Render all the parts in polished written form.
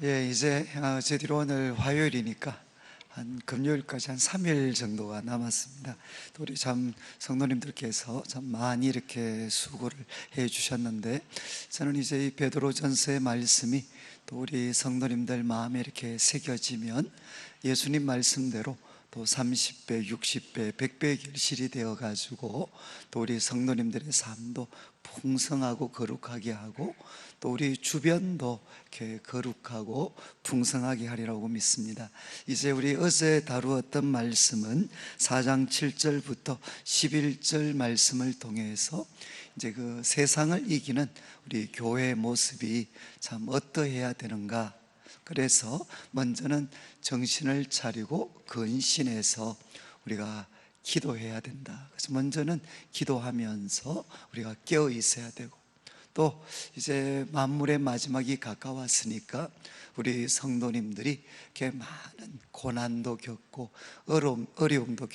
예, 이제 제 뒤로 오늘 화요일이니까 한 금요일까지 한 3일 정도가 남았습니다. 또 우리 참 성도님들께서 참 많이 이렇게 수고를 해 주셨는데, 저는 이제 이 베드로전서의 말씀이 또 우리 성도님들 마음에 이렇게 새겨지면 예수님 말씀대로 또 30배, 60배, 100배의 결실이 되어 가지고 또 우리 성도님들의 삶도 풍성하고 거룩하게 하고 또 우리 주변도 이렇게 거룩하고 풍성하게 하리라고 믿습니다. 이제 우리 어제 다루었던 말씀은 4장 7절부터 11절 말씀을 통해서 이제 그 세상을 이기는 우리 교회의 모습이 참 어떠해야 되는가. 그래서 먼저는 정신을 차리고 근신해서 우리가 기도해야 된다. 그래서 먼저는 기도하면서 우리가 깨어 있어야 되고, 또 이제 만물의 마지막이 가까웠으니까 우리 성도님들이 이렇게 많은 고난도 겪고 어려움도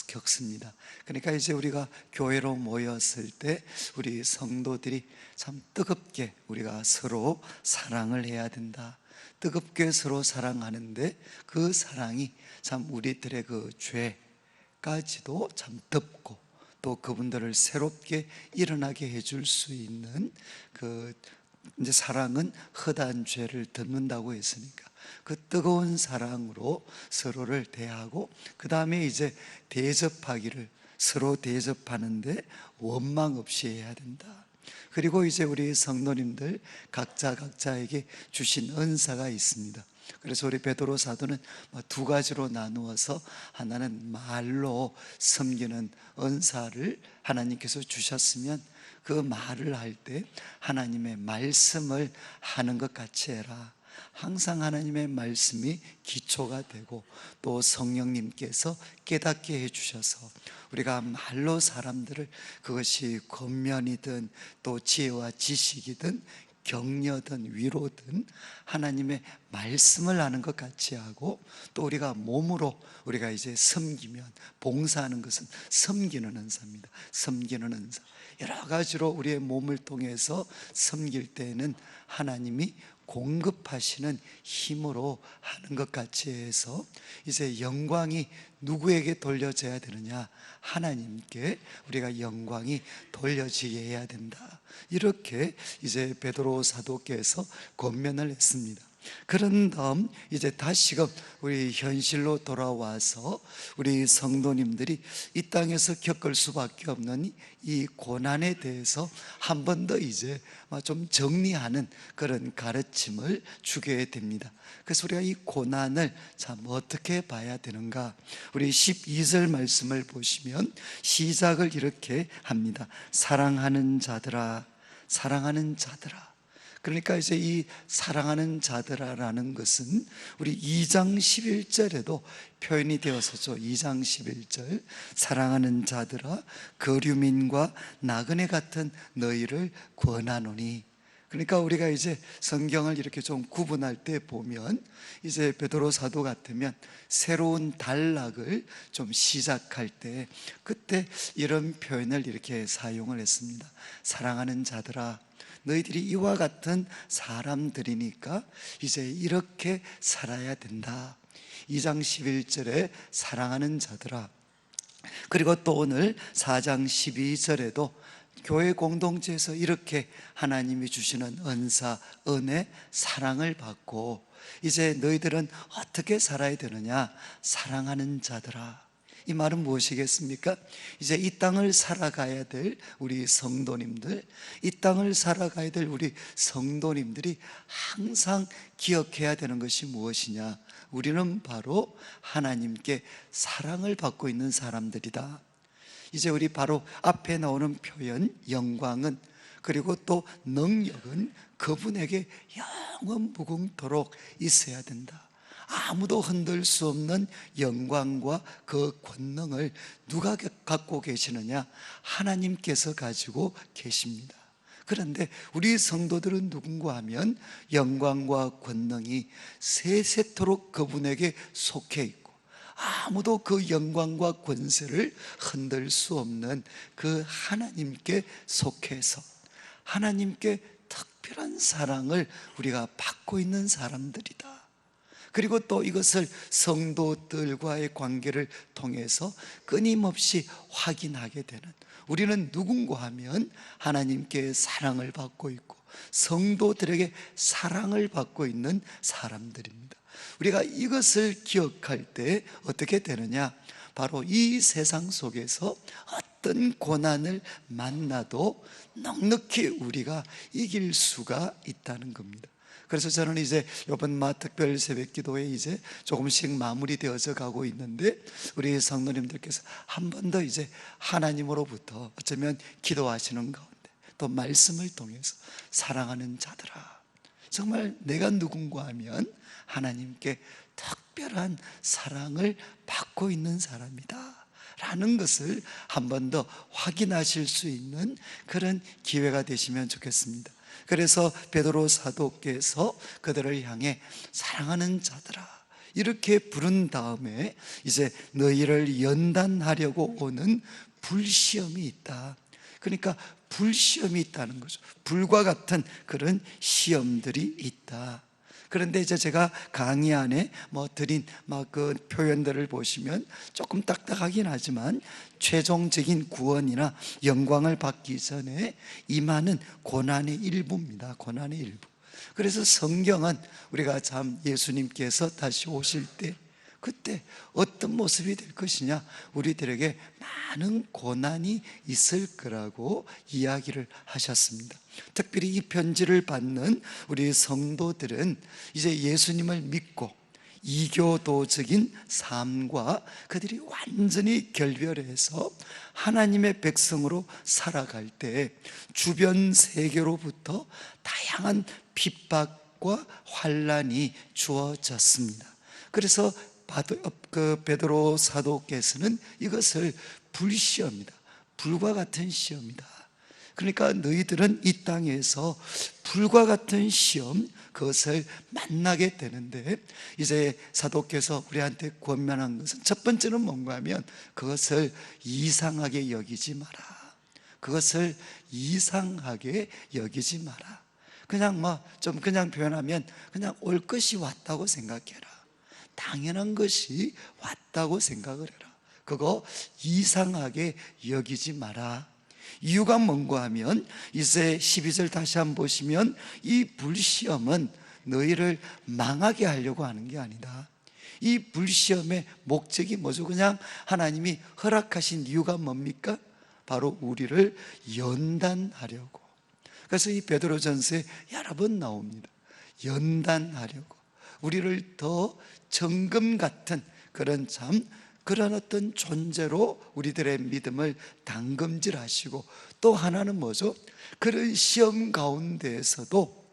겪습니다. 그러니까 이제 우리가 교회로 모였을 때 우리 성도들이 참 뜨겁게 우리가 서로 사랑을 해야 된다. 뜨겁게 서로 사랑하는데 그 사랑이 참 우리들의 그 죄까지도 참 덮고 또 그분들을 새롭게 일어나게 해줄 수 있는 그 이제 사랑은 허다한 죄를 덮는다고 했으니까 그 뜨거운 사랑으로 서로를 대하고, 그 다음에 이제 대접하기를, 서로 대접하는데 원망 없이 해야 된다. 그리고 이제 우리 성도님들 각자에게 주신 은사가 있습니다. 그래서 우리 베드로 사도는 두 가지로 나누어서, 하나는 말로 섬기는 은사를 하나님께서 주셨으면 그 말을 할 때 하나님의 말씀을 하는 것 같이 해라. 항상 하나님의 말씀이 기초가 되고 또 성령님께서 깨닫게 해주셔서 우리가 말로 사람들을, 그것이 권면이든 또 지혜와 지식이든 격려든 위로든 하나님의 말씀을 하는 것 같이 하고, 또 우리가 몸으로 우리가 이제 섬기면, 봉사하는 것은 섬기는 은사입니다. 섬기는 은사, 여러 가지로 우리의 몸을 통해서 섬길 때에는 하나님이 공급하시는 힘으로 하는 것 같이 해서 이제 영광이 누구에게 돌려져야 되느냐? 하나님께 우리가 영광이 돌려지게 해야 된다. 이렇게 이제 베드로 사도께서 권면을 했습니다. 그런 다음 이제 다시금 우리 현실로 돌아와서 우리 성도님들이 이 땅에서 겪을 수밖에 없는 이 고난에 대해서 한 번 더 이제 좀 정리하는 그런 가르침을 주게 됩니다. 그래서 우리가 이 고난을 참 어떻게 봐야 되는가? 우리 12절 말씀을 보시면 시작을 이렇게 합니다. 사랑하는 자들아, 사랑하는 자들아. 그러니까 이제 이 사랑하는 자들아라는 것은 우리 2장 11절에도 표현이 되었었죠. 2장 11절, 사랑하는 자들아, 거류민과 나그네 같은 너희를 권하노니. 그러니까 우리가 이제 성경을 이렇게 좀 구분할 때 보면, 이제 베드로 사도 같으면 새로운 단락을 좀 시작할 때 그때 이런 표현을 이렇게 사용을 했습니다. 사랑하는 자들아, 너희들이 이와 같은 사람들이니까 이제 이렇게 살아야 된다. 2장 11절에 사랑하는 자들아, 그리고 또 오늘 4장 12절에도 교회 공동체에서 이렇게 하나님이 주시는 은사, 은혜, 사랑을 받고 이제 너희들은 어떻게 살아야 되느냐? 사랑하는 자들아. 이 말은 무엇이겠습니까? 이제 이 땅을 살아가야 될 우리 성도님들, 이 땅을 살아가야 될 우리 성도님들이 항상 기억해야 되는 것이 무엇이냐? 우리는 바로 하나님께 사랑을 받고 있는 사람들이다. 이제 우리 바로 앞에 나오는 표현, 영광은, 그리고 또 능력은 그분에게 영원 무궁토록 있어야 된다. 아무도 흔들 수 없는 영광과 그 권능을 누가 갖고 계시느냐? 하나님께서 가지고 계십니다. 그런데 우리 성도들은 누군가 하면 영광과 권능이 세세토록 그분에게 속해 있고 아무도 그 영광과 권세를 흔들 수 없는 그 하나님께 속해서 하나님께 특별한 사랑을 우리가 받고 있는 사람들이다. 그리고 또 이것을 성도들과의 관계를 통해서 끊임없이 확인하게 되는, 우리는 누군가 하면 하나님께 사랑을 받고 있고 성도들에게 사랑을 받고 있는 사람들입니다. 우리가 이것을 기억할 때 어떻게 되느냐? 바로 이 세상 속에서 어떤 고난을 만나도 넉넉히 우리가 이길 수가 있다는 겁니다. 그래서 저는 이제 이번 특별 새벽 기도에 이제 조금씩 마무리되어져 가고 있는데, 우리 성도님들께서 한 번 더 이제 하나님으로부터 어쩌면 기도하시는 가운데 또 말씀을 통해서 사랑하는 자들아, 정말 내가 누군가 하면 하나님께 특별한 사랑을 받고 있는 사람이다 라는 것을 한 번 더 확인하실 수 있는 그런 기회가 되시면 좋겠습니다. 그래서 베드로 사도께서 그들을 향해 사랑하는 자들아 이렇게 부른 다음에 이제 너희를 연단하려고 오는 불시험이 있다. 그러니까 불시험이 있다는 거죠. 불과 같은 그런 시험들이 있다. 그런데 이제 제가 강의 안에 드린 그 표현들을 보시면 조금 딱딱하긴 하지만 최종적인 구원이나 영광을 받기 전에 임하는 고난의 일부입니다. 고난의 일부. 그래서 성경은 우리가 참 예수님께서 다시 오실 때 그때 어떤 모습이 될 것이냐, 우리들에게 많은 고난이 있을 거라고 이야기를 하셨습니다. 특별히 이 편지를 받는 우리 성도들은 이제 예수님을 믿고 이교도적인 삶과 그들이 완전히 결별해서 하나님의 백성으로 살아갈 때 주변 세계로부터 다양한 핍박과 환난이 주어졌습니다. 그래서 베드로 사도께서는 이것을 불시험이다, 불과 같은 시험이다. 그러니까 너희들은 이 땅에서 불과 같은 시험, 그것을 만나게 되는데, 이제 사도께서 우리한테 권면한 것은 첫 번째는 뭔가 하면 그것을 이상하게 여기지 마라. 그것을 이상하게 여기지 마라. 그냥 좀 그냥 표현하면 그냥 올 것이 왔다고 생각해라. 당연한 것이 왔다고 생각을 해라. 그거 이상하게 여기지 마라. 이유가 뭔가 하면 이제 12절 다시 한번 보시면 이 불시험은 너희를 망하게 하려고 하는 게 아니다. 이 불시험의 목적이 뭐죠? 그냥 하나님이 허락하신 이유가 뭡니까? 바로 우리를 연단하려고. 그래서 이 베드로전서에 여러 번 나옵니다. 연단하려고, 우리를 더 정금 같은 그런 어떤 존재로 우리들의 믿음을 담금질하시고, 또 하나는 뭐죠? 그런 시험 가운데에서도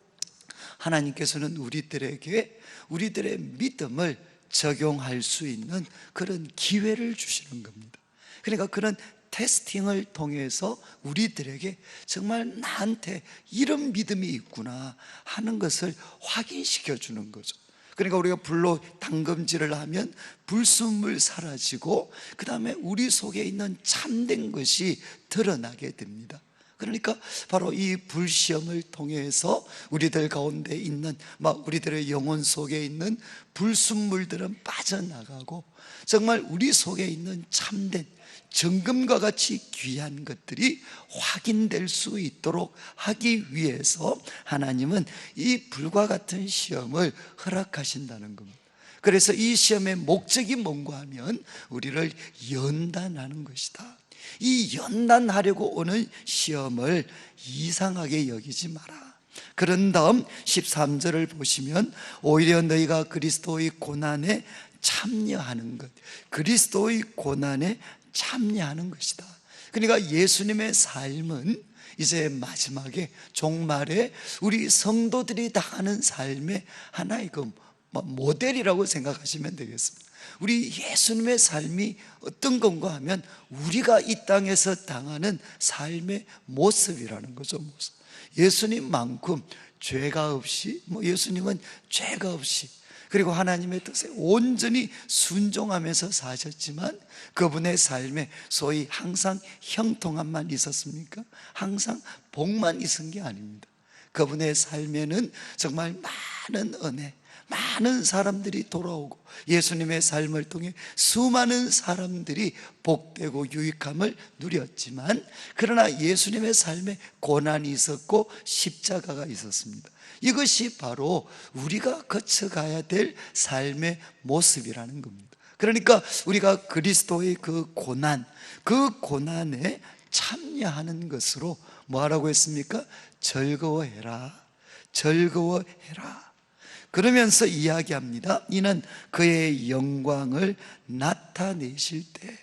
하나님께서는 우리들의 믿음을 적용할 수 있는 그런 기회를 주시는 겁니다. 그러니까 그런 테스팅을 통해서 우리들에게 정말 나한테 이런 믿음이 있구나 하는 것을 확인시켜 주는 거죠. 그러니까 우리가 불로 담금질을 하면 불순물 사라지고 그 다음에 우리 속에 있는 참된 것이 드러나게 됩니다. 그러니까 바로 이 불시험을 통해서 우리들 가운데 있는 우리들의 영혼 속에 있는 불순물들은 빠져나가고 정말 우리 속에 있는 참된 정금과 같이 귀한 것들이 확인될 수 있도록 하기 위해서 하나님은 이 불과 같은 시험을 허락하신다는 겁니다. 그래서 이 시험의 목적이 뭔가 하면 우리를 연단하는 것이다. 이 연단하려고 오는 시험을 이상하게 여기지 마라. 그런 다음 13절을 보시면 오히려 너희가 그리스도의 고난에 참여하는 것, 그리스도의 고난에 참여하는 것이다. 그러니까 예수님의 삶은 이제 마지막에 종말에 우리 성도들이 당하는 삶의 하나의 모델이라고 생각하시면 되겠습니다. 우리 예수님의 삶이 어떤 건가 하면 우리가 이 땅에서 당하는 삶의 모습이라는 거죠. 모습. 예수님만큼 죄가 없이, 예수님은 죄가 없이, 그리고 하나님의 뜻에 온전히 순종하면서 사셨지만 그분의 삶에 소위 항상 형통함만 있었습니까? 항상 복만 있은 게 아닙니다. 그분의 삶에는 정말 많은 은혜, 많은 사람들이 돌아오고 예수님의 삶을 통해 수많은 사람들이 복되고 유익함을 누렸지만, 그러나 예수님의 삶에 고난이 있었고 십자가가 있었습니다. 이것이 바로 우리가 거쳐가야 될 삶의 모습이라는 겁니다. 그러니까 우리가 그리스도의 그 고난에 참여하는 것으로 뭐하라고 했습니까? 즐거워해라, 즐거워해라. 그러면서 이야기합니다. 이는 그의 영광을 나타내실 때,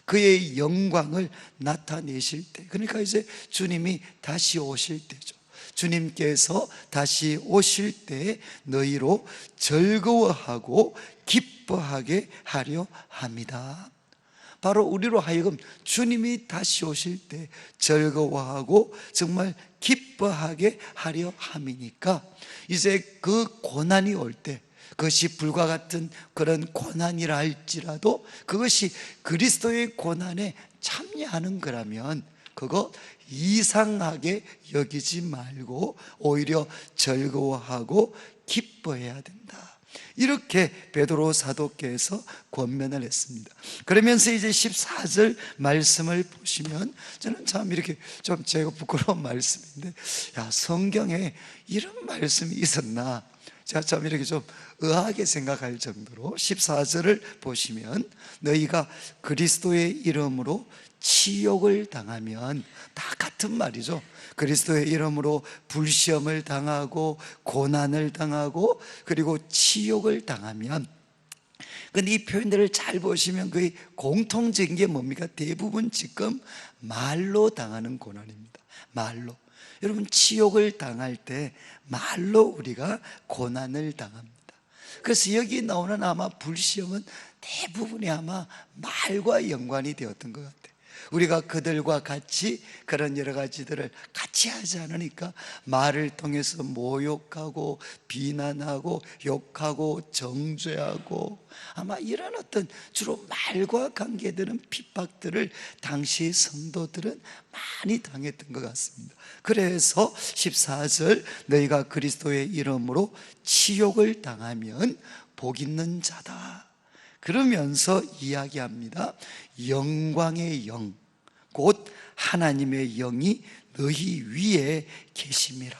그의 영광을 나타내실 때, 그러니까 이제 주님이 다시 오실 때죠. 주님께서 다시 오실 때 너희로 즐거워하고 기뻐하게 하려 합니다. 바로 우리로 하여금 주님이 다시 오실 때 즐거워하고 정말 기뻐하게 하려 함이니까, 이제 그 고난이 올 때, 그것이 불과 같은 그런 고난이라 할지라도 그것이 그리스도의 고난에 참여하는 거라면 그거 이상하게 여기지 말고 오히려 즐거워하고 기뻐해야 된다. 이렇게 베드로 사도께서 권면을 했습니다. 그러면서 이제 14절 말씀을 보시면, 저는 참 이렇게 좀 제가 부끄러운 말씀인데, 야, 성경에 이런 말씀이 있었나, 제가 참 이렇게 좀 의아하게 생각할 정도로 14절을 보시면, 너희가 그리스도의 이름으로 치욕을 당하면, 다 같은 말이죠. 그리스도의 이름으로 불시험을 당하고 고난을 당하고 그리고 치욕을 당하면, 근데 이 표현들을 잘 보시면 거의 공통적인 게 뭡니까? 대부분 지금 말로 당하는 고난입니다. 말로. 여러분, 치욕을 당할 때 말로 우리가 고난을 당합니다. 그래서 여기 나오는 아마 불시험은 대부분이 아마 말과 연관이 되었던 것 같아요. 우리가 그들과 같이 그런 여러 가지들을 같이 하지 않으니까 말을 통해서 모욕하고 비난하고 욕하고 정죄하고, 아마 이런 어떤 주로 말과 관계되는 핍박들을 당시 성도들은 많이 당했던 것 같습니다. 그래서 14절, 너희가 그리스도의 이름으로 치욕을 당하면 복 있는 자다. 그러면서 이야기합니다. 영광의 영, 곧 하나님의 영이 너희 위에 계심이라.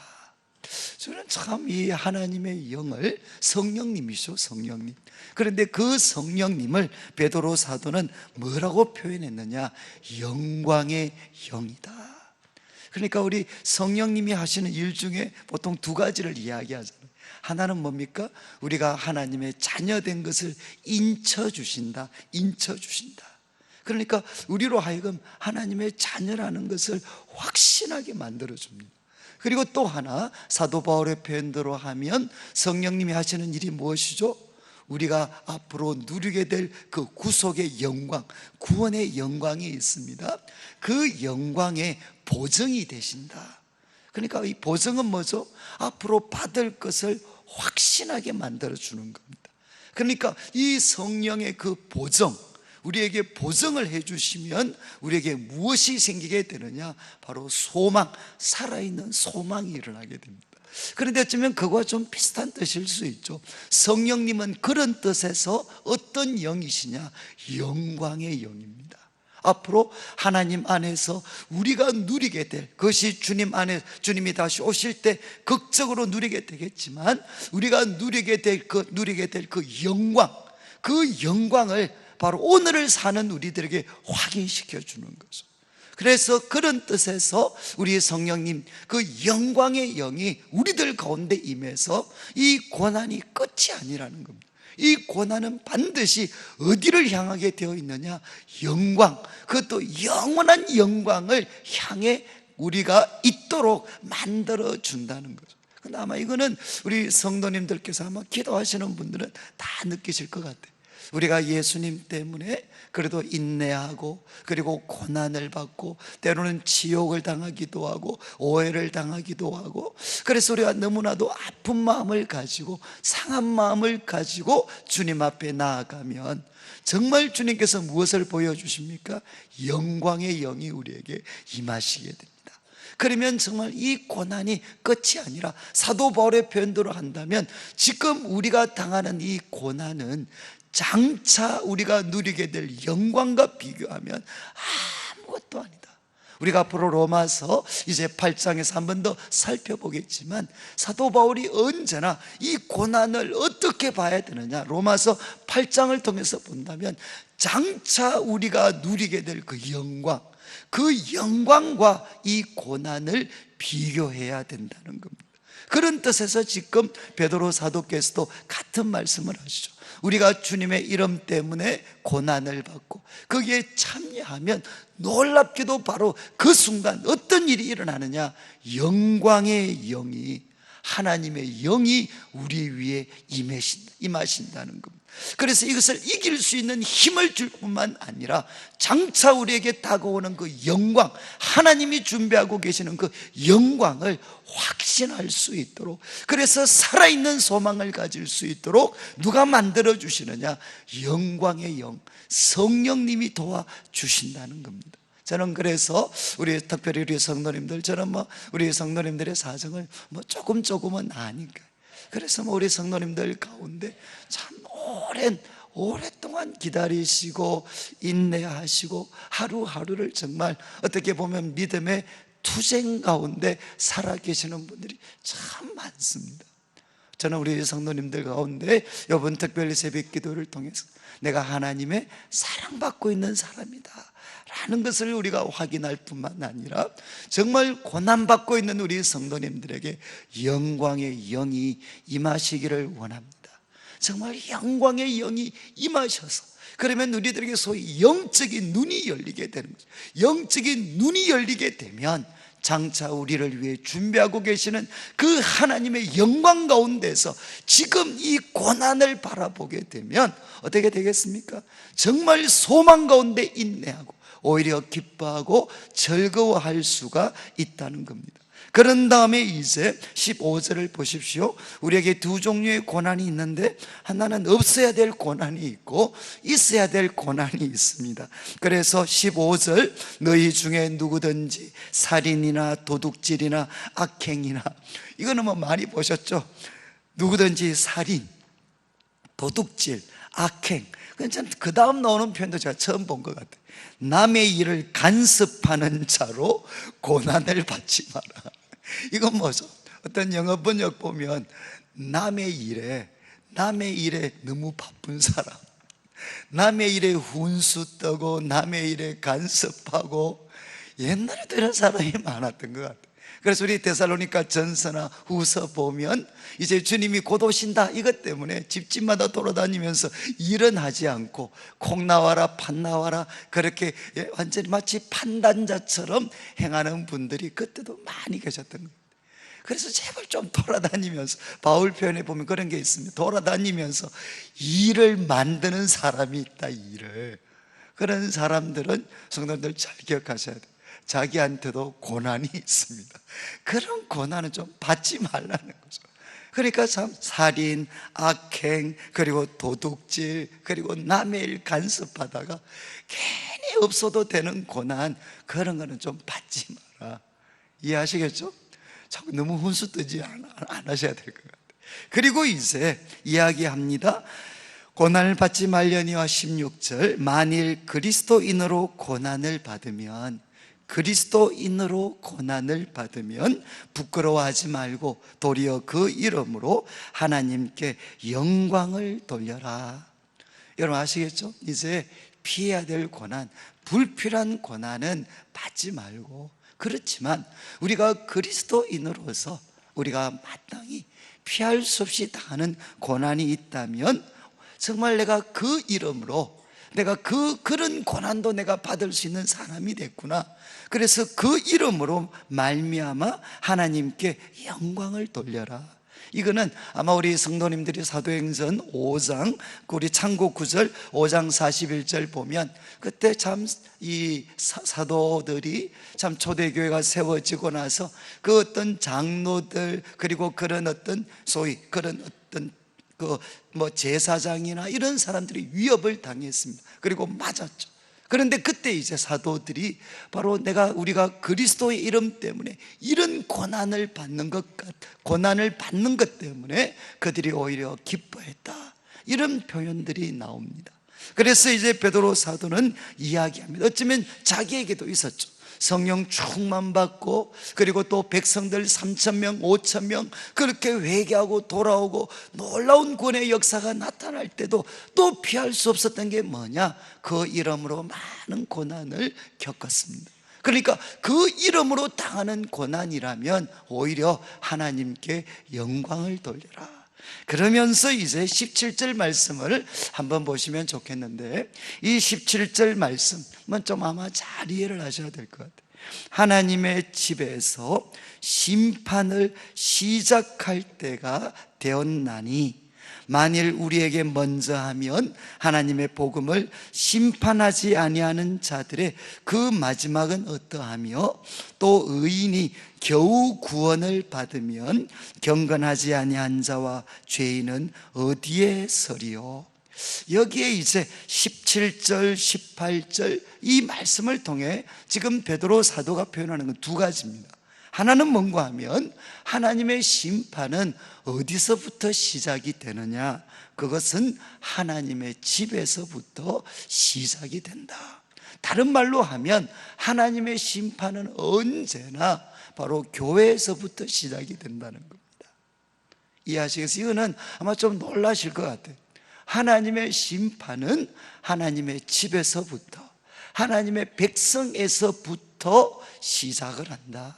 저는 참 이 하나님의 영을, 성령님이죠, 성령님. 그런데 그 성령님을 베드로 사도는 뭐라고 표현했느냐? 영광의 영이다. 그러니까 우리 성령님이 하시는 일 중에 보통 두 가지를 이야기하잖아요. 하나는 뭡니까? 우리가 하나님의 자녀된 것을 인쳐주신다, 인쳐주신다. 그러니까 우리로 하여금 하나님의 자녀라는 것을 확신하게 만들어줍니다. 그리고 또 하나, 사도 바울의 표현대로 하면 성령님이 하시는 일이 무엇이죠? 우리가 앞으로 누리게 될 그 구속의 영광, 구원의 영광이 있습니다. 그 영광의 보증이 되신다. 그러니까 이 보증은 뭐죠? 앞으로 받을 것을 확신하게 만들어주는 겁니다. 그러니까 이 성령의 그 보증, 우리에게 보증을 해주시면 우리에게 무엇이 생기게 되느냐? 바로 소망, 살아있는 소망이 일어나게 됩니다. 그런데 어쩌면 그거와 좀 비슷한 뜻일 수 있죠. 성령님은 그런 뜻에서 어떤 영이시냐? 영광의 영입니다. 앞으로 하나님 안에서 우리가 누리게 될 그것이 주님 안에, 주님이 다시 오실 때 극적으로 누리게 되겠지만, 우리가 누리게 될 그 영광, 그 영광을 바로 오늘을 사는 우리들에게 확인시켜 주는 거죠. 그래서 그런 뜻에서 우리 성령님 그 영광의 영이 우리들 가운데 임해서 이 고난이 끝이 아니라는 겁니다. 이 고난은 반드시 어디를 향하게 되어 있느냐? 영광, 그것도 영원한 영광을 향해 우리가 있도록 만들어 준다는 거죠. 근데 아마 이거는 우리 성도님들께서 아마 기도하시는 분들은 다 느끼실 것 같아요. 우리가 예수님 때문에 그래도 인내하고 그리고 고난을 받고 때로는 지옥을 당하기도 하고 오해를 당하기도 하고, 그래서 우리가 너무나도 아픈 마음을 가지고 상한 마음을 가지고 주님 앞에 나아가면 정말 주님께서 무엇을 보여주십니까? 영광의 영이 우리에게 임하시게 됩니다. 그러면 정말 이 고난이 끝이 아니라 사도 바울의 표현대로 한다면 지금 우리가 당하는 이 고난은 장차 우리가 누리게 될 영광과 비교하면 아무것도 아니다. 우리가 앞으로 로마서 이제 8장에서 한 번 더 살펴보겠지만 사도 바울이 언제나 이 고난을 어떻게 봐야 되느냐, 로마서 8장을 통해서 본다면 장차 우리가 누리게 될 그 영광, 그 영광과 이 고난을 비교해야 된다는 겁니다. 그런 뜻에서 지금 베드로 사도께서도 같은 말씀을 하시죠. 우리가 주님의 이름 때문에 고난을 받고 거기에 참여하면 놀랍게도 바로 그 순간 어떤 일이 일어나느냐, 영광의 영이, 하나님의 영이 우리 위에 임하신다는 겁니다. 그래서 이것을 이길 수 있는 힘을 줄 뿐만 아니라 장차 우리에게 다가오는 그 영광, 하나님이 준비하고 계시는 그 영광을 확신할 수 있도록, 그래서 살아있는 소망을 가질 수 있도록 누가 만들어 주시느냐, 영광의 영, 성령님이 도와주신다는 겁니다. 저는 그래서 특별히 우리 성도님들, 저는 우리 성도님들의 사정을 조금은 아니까, 그래서 우리 성도님들 가운데 참 오랫동안 기다리시고 인내하시고 하루하루를 정말 어떻게 보면 믿음의 투쟁 가운데 살아계시는 분들이 참 많습니다. 저는 우리 성도님들 가운데 이번 특별히 새벽 기도를 통해서 내가 하나님의 사랑받고 있는 사람이다 라는 것을 우리가 확인할 뿐만 아니라 정말 고난받고 있는 우리 성도님들에게 영광의 영이 임하시기를 원합니다. 정말 영광의 영이 임하셔서, 그러면 우리들에게 소위 영적인 눈이 열리게 되는 거죠. 영적인 눈이 열리게 되면 장차 우리를 위해 준비하고 계시는 그 하나님의 영광 가운데서 지금 이 고난을 바라보게 되면 어떻게 되겠습니까? 정말 소망 가운데 인내하고 오히려 기뻐하고 즐거워할 수가 있다는 겁니다. 그런 다음에 이제 15절을 보십시오. 우리에게 두 종류의 고난이 있는데 하나는 없어야 될 고난이 있고 있어야 될 고난이 있습니다. 그래서 15절, 너희 중에 누구든지 살인이나 도둑질이나 악행이나, 이거는 많이 보셨죠? 누구든지 살인, 도둑질, 악행, 그 다음 나오는 표현도 제가 처음 본 것 같아요. 남의 일을 간섭하는 자로 고난을 받지 마라. 이건 뭐죠? 어떤 영어 번역 보면 남의 일에 너무 바쁜 사람, 남의 일에 훈수 떠고 남의 일에 간섭하고, 옛날에도 이런 사람이 많았던 것 같아요. 그래서 우리 데살로니가 전서나 후서 보면 이제 주님이 곧 오신다, 이것 때문에 집집마다 돌아다니면서 일은 하지 않고 콩 나와라 팥 나와라 그렇게 완전히 마치 판단자처럼 행하는 분들이 그때도 많이 계셨던 거예요. 그래서 제발 좀 돌아다니면서, 바울 표현에 보면 그런 게 있습니다. 돌아다니면서 일을 만드는 사람이 있다, 일을. 그런 사람들은 성도님들 잘 기억하셔야 돼요. 자기한테도 고난이 있습니다. 그런 고난은 좀 받지 말라는 거죠. 그러니까 참 살인, 악행, 그리고 도둑질, 그리고 남의 일 간섭하다가 괜히 없어도 되는 고난, 그런 거는 좀 받지 마라. 이해하시겠죠? 자꾸 너무 훈수 뜨지 안 하셔야 될 것 같아요. 그리고 이제 이야기합니다. 고난을 받지 말려니와 16절, 만일 그리스도인으로 고난을 받으면 부끄러워하지 말고 도리어 그 이름으로 하나님께 영광을 돌려라. 여러분 아시겠죠? 이제 피해야 될 고난, 불필요한 고난은 받지 말고, 그렇지만 우리가 그리스도인으로서 우리가 마땅히 피할 수 없이 당하는 고난이 있다면 정말 내가 그 이름으로 내가 그런 고난도 내가 받을 수 있는 사람이 됐구나. 그래서 그 이름으로 말미암아 하나님께 영광을 돌려라. 이거는 아마 우리 성도님들이 사도행전 5장, 우리 창고 9절, 5장 41절 보면 그때 참 이 사도들이 참 초대교회가 세워지고 나서 그 어떤 장로들, 그리고 그런 어떤 소위 그런 어떤 제사장이나 이런 사람들이 위협을 당했습니다. 그리고 맞았죠. 그런데 그때 이제 사도들이 바로 우리가 그리스도의 이름 때문에 이런 고난을 받는 것 때문에 그들이 오히려 기뻐했다, 이런 표현들이 나옵니다. 그래서 이제 베드로 사도는 이야기합니다. 어쩌면 자기에게도 있었죠. 성령 충만 받고, 그리고 또 백성들 3,000명 5,000명 그렇게 회개하고 돌아오고 놀라운 구원의 역사가 나타날 때도 또 피할 수 없었던 게 뭐냐, 그 이름으로 많은 고난을 겪었습니다. 그러니까 그 이름으로 당하는 고난이라면 오히려 하나님께 영광을 돌려라. 그러면서 이제 17절 말씀을 한번 보시면 좋겠는데, 이 17절 말씀은 좀 아마 잘 이해를 하셔야 될 것 같아요. 하나님의 집에서 심판을 시작할 때가 되었나니, 만일 우리에게 먼저 하면 하나님의 복음을 심판하지 아니하는 자들의 그 마지막은 어떠하며, 또 의인이 겨우 구원을 받으면 경건하지 아니한 자와 죄인은 어디에 서리요. 여기에 이제 17절 18절 이 말씀을 통해 지금 베드로 사도가 표현하는 건 두 가지입니다. 하나는 뭔가 하면, 하나님의 심판은 어디서부터 시작이 되느냐, 그것은 하나님의 집에서부터 시작이 된다. 다른 말로 하면 하나님의 심판은 언제나 바로 교회에서부터 시작이 된다는 겁니다. 이해하시겠어요? 이거는 아마 좀 놀라실 것 같아요. 하나님의 심판은 하나님의 집에서부터, 하나님의 백성에서부터 시작을 한다.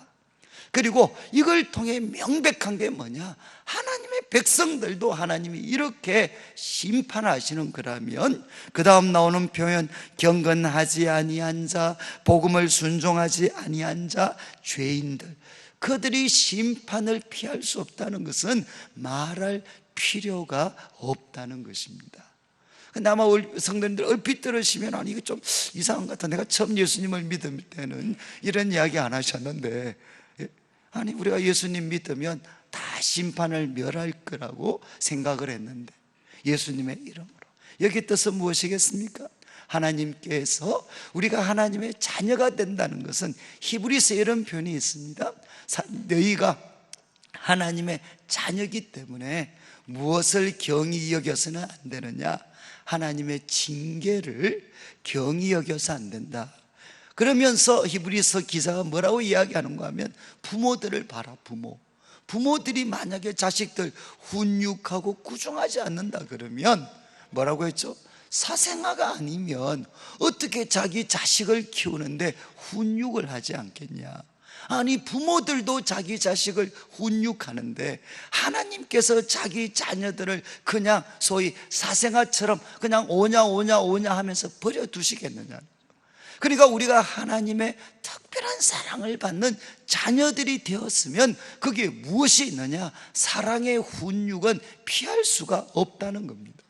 그리고 이걸 통해 명백한 게 뭐냐, 하나님의 백성들도 하나님이 이렇게 심판하시는 거라면, 그 다음 나오는 표현, 경건하지 아니한 자, 복음을 순종하지 아니한 자, 죄인들, 그들이 심판을 피할 수 없다는 것은 말할 필요가 없다는 것입니다. 근데 아마 성도님들 얼핏 들으시면, 아니 이거 좀 이상한 것 같아, 내가 처음 예수님을 믿을 때는 이런 이야기 안 하셨는데, 아니 우리가 예수님 믿으면 다 심판을 멸할 거라고 생각을 했는데, 예수님의 이름으로, 여기 뜻은 무엇이겠습니까? 하나님께서 우리가 하나님의 자녀가 된다는 것은, 히브리서에 이런 표현이 있습니다. 너희가 하나님의 자녀이기 때문에 무엇을 경히 여겨서는 안 되느냐, 하나님의 징계를 경히 여겨서 안 된다. 그러면서 히브리서 기자가 뭐라고 이야기하는가 하면, 부모들을 봐라. 부모들이 만약에 자식들 훈육하고 구중하지 않는다 그러면 뭐라고 했죠? 사생아가 아니면 어떻게 자기 자식을 키우는데 훈육을 하지 않겠냐. 아니 부모들도 자기 자식을 훈육하는데 하나님께서 자기 자녀들을 그냥 소위 사생아처럼 그냥 오냐 하면서 버려두시겠느냐. 그러니까 우리가 하나님의 특별한 사랑을 받는 자녀들이 되었으면 그게 무엇이 있느냐, 사랑의 훈육은 피할 수가 없다는 겁니다.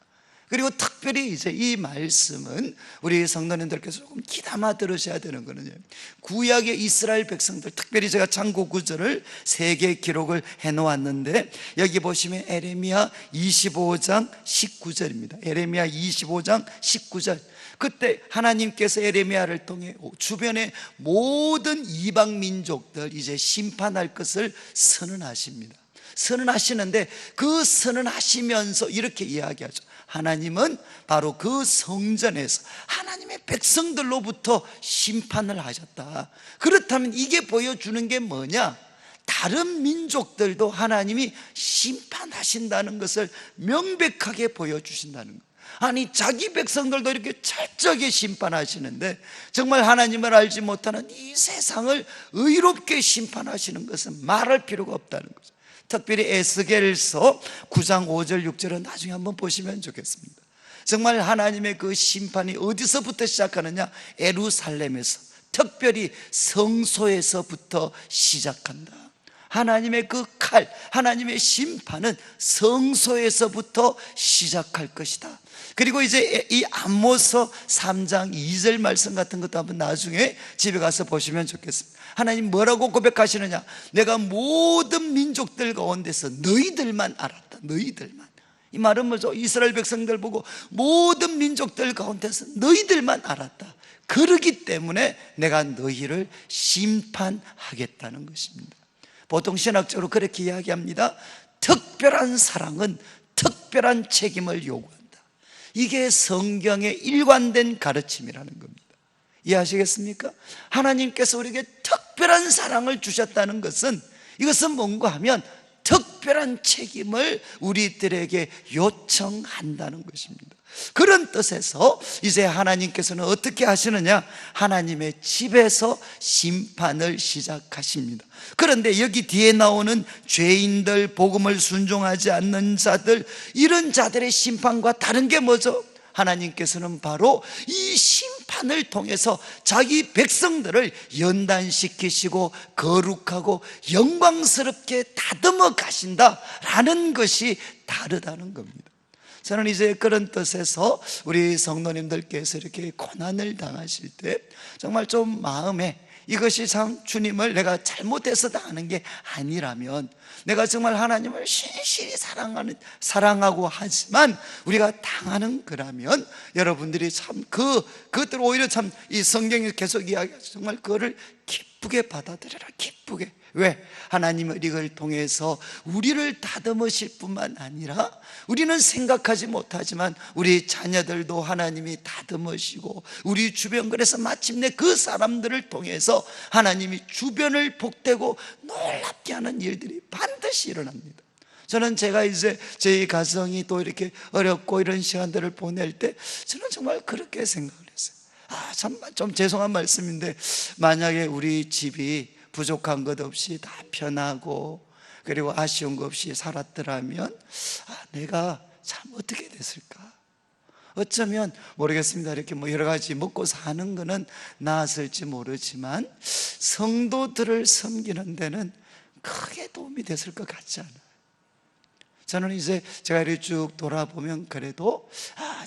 그리고 특별히 이제 이 말씀은 우리 성도님들께서 조금 귀담아 들으셔야 되는 거는요, 구약의 이스라엘 백성들, 특별히 제가 창고 구절을 3개 기록을 해놓았는데, 여기 보시면 에레미야 25장 19절입니다. 에레미야 25장 19절. 그때 하나님께서 에레미야를 통해 주변의 모든 이방 민족들 이제 심판할 것을 선언하십니다. 선언하시는데, 그 선언하시면서 이렇게 이야기하죠. 하나님은 바로 그 성전에서 하나님의 백성들로부터 심판을 하셨다. 그렇다면 이게 보여주는 게 뭐냐, 다른 민족들도 하나님이 심판하신다는 것을 명백하게 보여주신다는 것. 아니 자기 백성들도 이렇게 철저하게 심판하시는데, 정말 하나님을 알지 못하는 이 세상을 의롭게 심판하시는 것은 말할 필요가 없다는 거죠. 특별히 에스겔서 9장 5절 6절은 나중에 한번 보시면 좋겠습니다. 정말 하나님의 그 심판이 어디서부터 시작하느냐, 예루살렘에서, 특별히 성소에서부터 시작한다. 하나님의 그 칼, 하나님의 심판은 성소에서부터 시작할 것이다. 그리고 이제 이 아모스 3장 2절 말씀 같은 것도 한번 나중에 집에 가서 보시면 좋겠습니다. 하나님 뭐라고 고백하시느냐, 내가 모든 민족들 가운데서 너희들만 알았다. 너희들만. 이 말은 뭐죠? 이스라엘 백성들 보고 모든 민족들 가운데서 너희들만 알았다. 그러기 때문에 내가 너희를 심판하겠다는 것입니다. 보통 신학적으로 그렇게 이야기합니다. 특별한 사랑은 특별한 책임을 요구한다. 이게 성경의 일관된 가르침이라는 겁니다. 이해하시겠습니까? 하나님께서 우리에게 특별한 사랑을 주셨다는 것은, 이것은 뭔가 하면 특별한 책임을 우리들에게 요청한다는 것입니다. 그런 뜻에서 이제 하나님께서는 어떻게 하시느냐? 하나님의 집에서 심판을 시작하십니다. 그런데 여기 뒤에 나오는 죄인들, 복음을 순종하지 않는 자들, 이런 자들의 심판과 다른 게 뭐죠? 하나님께서는 바로 이 심판을 통해서 자기 백성들을 연단시키시고 거룩하고 영광스럽게 다듬어 가신다라는 것이 다르다는 겁니다. 저는 이제 그런 뜻에서 우리 성도님들께서 이렇게 고난을 당하실 때 정말 좀 마음에, 이것이 참 주님을 내가 잘못해서 당하는 게 아니라면, 내가 정말 하나님을 신실히 사랑하고 하지만 우리가 당하는 거라면, 여러분들이 참 그것들 오히려 참 이 성경이 계속 이야기하죠. 정말 그거를 기쁘게 받아들여라. 기쁘게. 왜? 하나님의 이걸 통해서 우리를 다듬으실 뿐만 아니라, 우리는 생각하지 못하지만 우리 자녀들도 하나님이 다듬으시고, 우리 주변, 그래서 마침내 그 사람들을 통해서 하나님이 주변을 복되고 놀랍게 하는 일들이 반드시 일어납니다. 저는 제가 이제 저희 가정이 또 이렇게 어렵고 이런 시간들을 보낼 때 저는 정말 그렇게 생각을 했어요. 정말 좀 죄송한 말씀인데, 만약에 우리 집이 부족한 것 없이 다 편하고 그리고 아쉬운 것 없이 살았더라면 내가 참 어떻게 됐을까? 어쩌면 모르겠습니다. 이렇게 여러 가지 먹고 사는 거는 나았을지 모르지만 성도들을 섬기는 데는 크게 도움이 됐을 것 같지 않아요. 저는 이제 제가 이렇게 쭉 돌아보면 그래도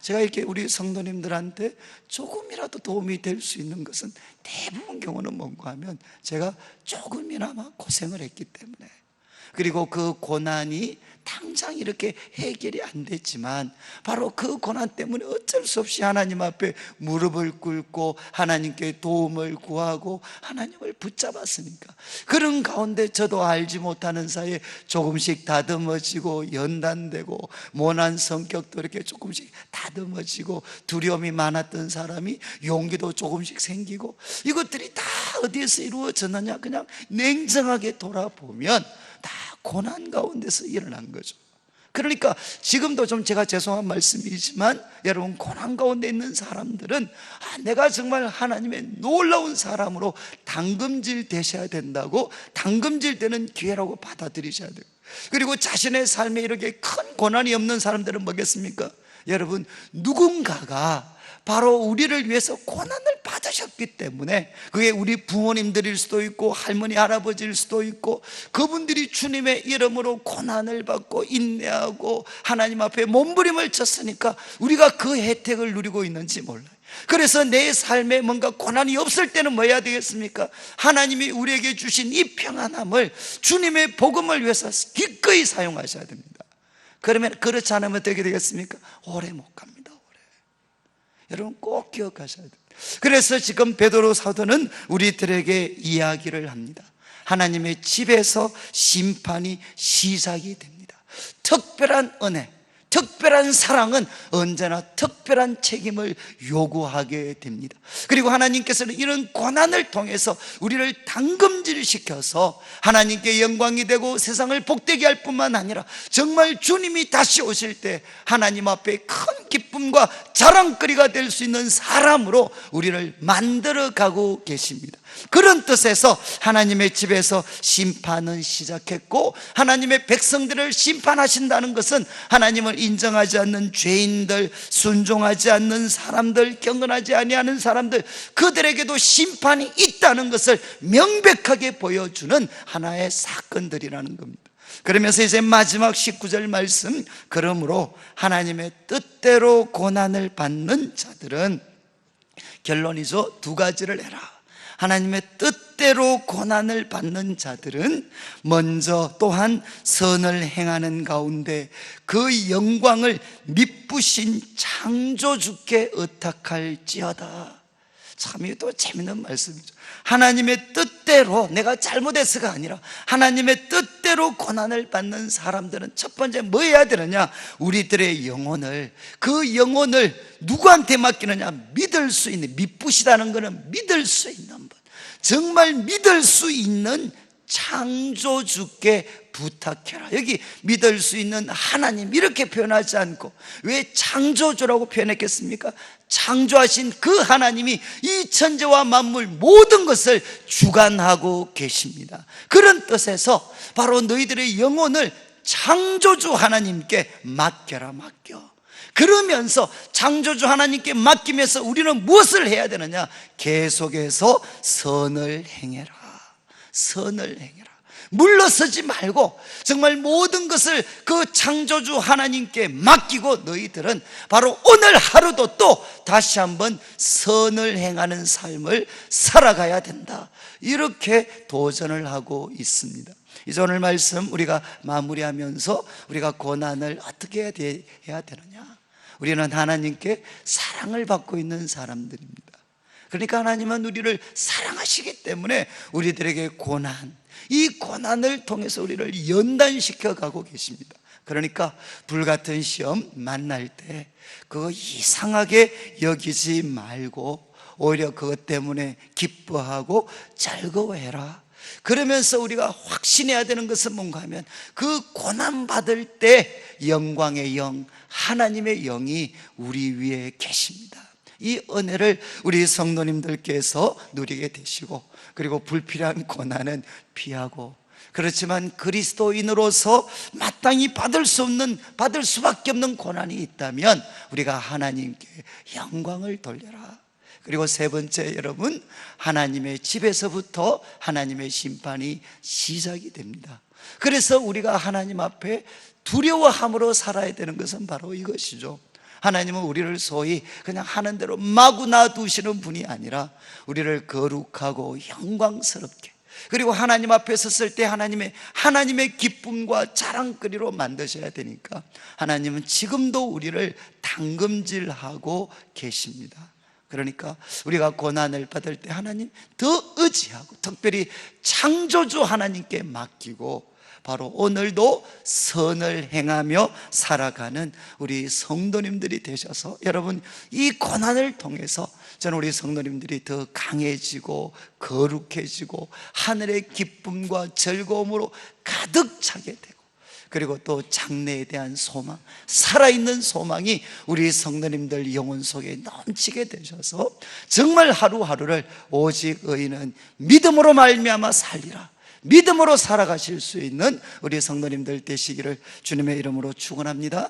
제가 이렇게 우리 성도님들한테 조금이라도 도움이 될 수 있는 것은 대부분 경우는 뭔가 하면 제가 조금이나마 고생을 했기 때문에, 그리고 그 고난이 당장 이렇게 해결이 안 됐지만 바로 그 고난 때문에 어쩔 수 없이 하나님 앞에 무릎을 꿇고 하나님께 도움을 구하고 하나님을 붙잡았으니까, 그런 가운데 저도 알지 못하는 사이에 조금씩 다듬어지고 연단되고, 모난 성격도 이렇게 조금씩 다듬어지고, 두려움이 많았던 사람이 용기도 조금씩 생기고, 이것들이 다 어디에서 이루어졌느냐? 그냥 냉정하게 돌아보면 다 고난 가운데서 일어난 거죠. 그러니까 지금도 좀 제가 죄송한 말씀이지만, 여러분, 고난 가운데 있는 사람들은 내가 정말 하나님의 놀라운 사람으로 당금질 되셔야 된다고, 당금질 되는 기회라고 받아들이셔야 돼요. 그리고 자신의 삶에 이렇게 큰 고난이 없는 사람들은 뭐겠습니까? 여러분, 누군가가 바로 우리를 위해서 고난을 받으셨기 때문에, 그게 우리 부모님들일 수도 있고 할머니 할아버지일 수도 있고, 그분들이 주님의 이름으로 고난을 받고 인내하고 하나님 앞에 몸부림을 쳤으니까 우리가 그 혜택을 누리고 있는지 몰라요. 그래서 내 삶에 뭔가 고난이 없을 때는 뭐 해야 되겠습니까? 하나님이 우리에게 주신 이 평안함을 주님의 복음을 위해서 기꺼이 사용하셔야 됩니다. 그러면, 그렇지 않으면 어떻게 되겠습니까? 오래 못 갑니다. 여러분 꼭 기억하셔야 돼요. 그래서 지금 베드로 사도는 우리들에게 이야기를 합니다. 하나님의 집에서 심판이 시작이 됩니다. 특별한 은혜, 특별한 사랑은 언제나 특별한 책임을 요구하게 됩니다. 그리고 하나님께서는 이런 고난을 통해서 우리를 당금질시켜서 하나님께 영광이 되고 세상을 복되게 할 뿐만 아니라, 정말 주님이 다시 오실 때 하나님 앞에 큰 기쁨과 자랑거리가 될 수 있는 사람으로 우리를 만들어가고 계십니다. 그런 뜻에서 하나님의 집에서 심판은 시작했고, 하나님의 백성들을 심판하신다는 것은 하나님을 인정하지 않는 죄인들, 순종하지 않는 사람들, 경건하지 아니하는 사람들, 그들에게도 심판이 있다는 것을 명백하게 보여주는 하나의 사건들이라는 겁니다. 그러면서 이제 마지막 19절 말씀, 그러므로 하나님의 뜻대로 고난을 받는 자들은, 결론이죠, 두 가지를 해라. 하나님의 뜻대로 고난을 받는 자들은 먼저 또한 선을 행하는 가운데 그 영광을 미쁘신 창조주께 의탁할지어다. 참 이것도 재밌는 말씀이죠. 하나님의 뜻대로, 내가 잘못해서가 아니라 하나님의 뜻대로 고난을 받는 사람들은 첫 번째 뭐 해야 되느냐? 우리들의 영혼을, 그 영혼을 누구한테 맡기느냐? 믿을 수 있는, 믿부시다는 것은 믿을 수 있는 분, 정말 믿을 수 있는 창조주께 부탁해라. 여기 믿을 수 있는 하나님 이렇게 표현하지 않고 왜 창조주라고 표현했겠습니까? 창조하신 그 하나님이 이 천지와 만물 모든 것을 주관하고 계십니다. 그런 뜻에서 바로 너희들의 영혼을 창조주 하나님께 맡겨라. 맡겨. 그러면서 창조주 하나님께 맡기면서 우리는 무엇을 해야 되느냐? 계속해서 선을 행해라. 선을 행해라. 물러서지 말고 정말 모든 것을 그 창조주 하나님께 맡기고 너희들은 바로 오늘 하루도 또 다시 한번 선을 행하는 삶을 살아가야 된다. 이렇게 도전을 하고 있습니다. 이제 오늘 말씀 우리가 마무리하면서 우리가 고난을 어떻게 해야 되느냐? 우리는 하나님께 사랑을 받고 있는 사람들입니다. 그러니까 하나님은 우리를 사랑하시기 때문에 우리들에게 고난, 이 고난을 통해서 우리를 연단시켜 가고 계십니다. 그러니까 불같은 시험 만날 때 그거 이상하게 여기지 말고 오히려 그것 때문에 기뻐하고 즐거워해라. 그러면서 우리가 확신해야 되는 것은 뭔가 하면 그 고난받을 때 영광의 영, 하나님의 영이 우리 위에 계십니다. 이 은혜를 우리 성도님들께서 누리게 되시고, 그리고 불필요한 고난은 피하고, 그렇지만 그리스도인으로서 마땅히 받을 수밖에 없는 고난이 있다면 우리가 하나님께 영광을 돌려라. 그리고 세 번째, 여러분, 하나님의 집에서부터 하나님의 심판이 시작이 됩니다. 그래서 우리가 하나님 앞에 두려워함으로 살아야 되는 것은 바로 이것이죠. 하나님은 우리를 소위 그냥 하는 대로 마구 놔두시는 분이 아니라 우리를 거룩하고 영광스럽게, 그리고 하나님 앞에 섰을 때 하나님의 기쁨과 자랑거리로 만드셔야 되니까 하나님은 지금도 우리를 당금질하고 계십니다. 그러니까 우리가 고난을 받을 때 하나님 더 의지하고 특별히 창조주 하나님께 맡기고 바로 오늘도 선을 행하며 살아가는 우리 성도님들이 되셔서, 여러분, 이 고난을 통해서 저는 우리 성도님들이 더 강해지고 거룩해지고 하늘의 기쁨과 즐거움으로 가득 차게 되고, 그리고 또 장래에 대한 소망, 살아있는 소망이 우리 성도님들 영혼 속에 넘치게 되셔서 정말 하루하루를 오직 의인은 믿음으로 말미암아 살리라, 믿음으로 살아가실 수 있는 우리 성도님들 되시기를 주님의 이름으로 축원합니다.